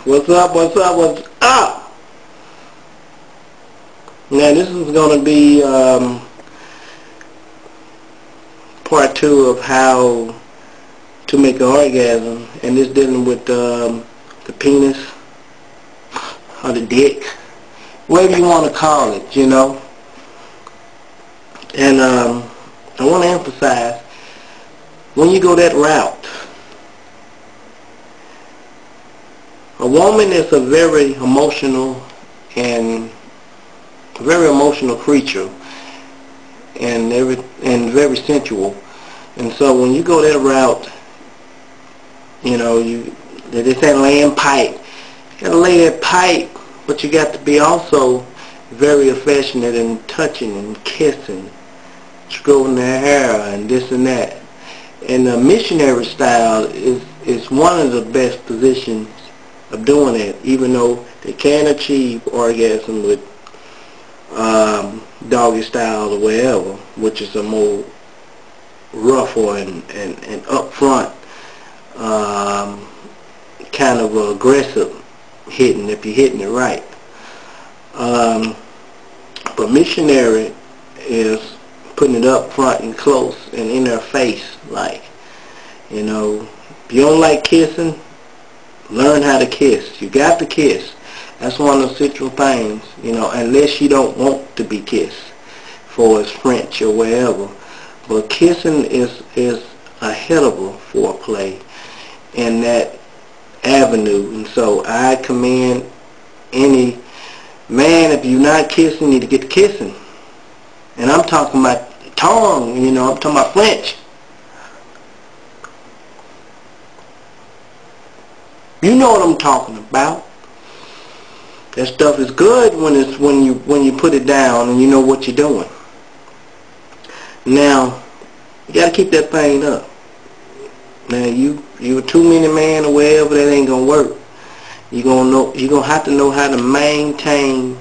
What's up, what's up, what's up? Now this is going to be part 2 of how to make an orgasm, and this dealing with the penis or the dick, whatever you want to call it, you know. And I want to emphasize, when you go that route, a woman is a very emotional creature, and very sensual. And so when you go that route, you know, they say laying pipe. You gotta lay that pipe, but you got to be also very affectionate and touching and kissing, stroking their hair and this and that. And the missionary style is one of the best positions of doing it, even though they can achieve orgasm with doggy style or whatever, which is a more rougher and upfront kind of aggressive hitting, if you're hitting it right. But missionary is putting it up front and close and in their face, like, you know. If you don't like kissing, learn how to kiss. You got to kiss. That's one of the central things, you know, unless you don't want to be kissed, for it's French or wherever. But kissing is a hell of a foreplay in that avenue. And so I commend any man, if you're not kissing, you need to get to kissing. And I'm talking about tongue, you know, I'm talking about French. You know what I'm talking about. That stuff is good when you put it down and you know what you're doing. Now, you gotta keep that thing up. Now you a 2-minute man or whatever, that ain't gonna work. You're gonna have to know how to maintain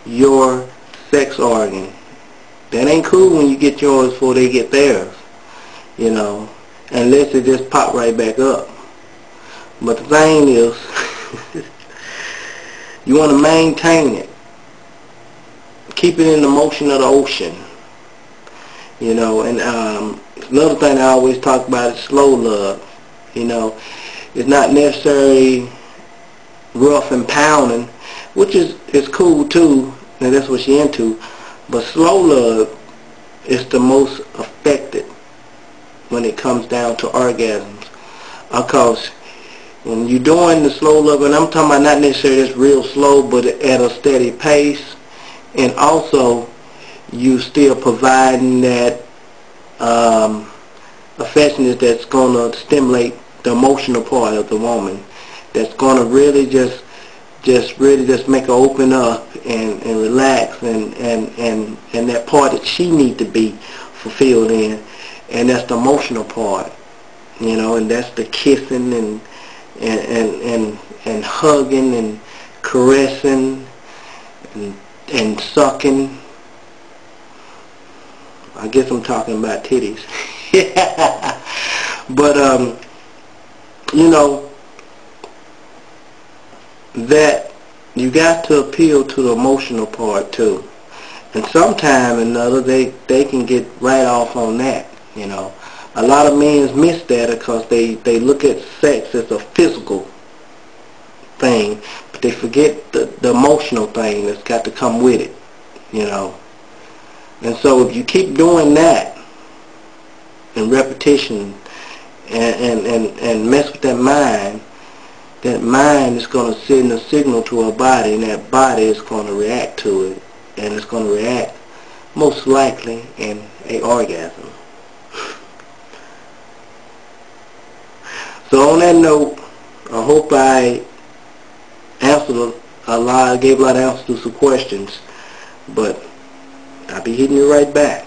your sex organ. That ain't cool when you get yours before they get theirs, you know, unless it just pop right back up. But the thing is, you want to maintain it. Keep it in the motion of the ocean, you know. And another thing I always talk about is slow love. You know, it's not necessarily rough and pounding, which is cool too, and that's what she's into. But slow love is the most effective when it comes down to orgasms, because when you're doing the slow love, and I'm talking about not necessarily just real slow, but at a steady pace, and also you still providing that affectionate that's going to stimulate the emotional part of the woman, that's going to really just make her open up and relax, and that part that she need to be fulfilled in, and that's the emotional part, you know. And that's the kissing and hugging and caressing and sucking. I guess I'm talking about titties. But you know, that you got to appeal to the emotional part too. And sometime or another they can get right off on that, you know. A lot of men miss that because they look at sex as a physical thing, but they forget the emotional thing that's got to come with it, you know. And so if you keep doing that in repetition and mess with that mind is going to send a signal to our body, and that body is going to react to it, and it's going to react most likely in an orgasm. So on that note, I hope I answered gave a lot of answers to some questions, but I'll be hitting you right back.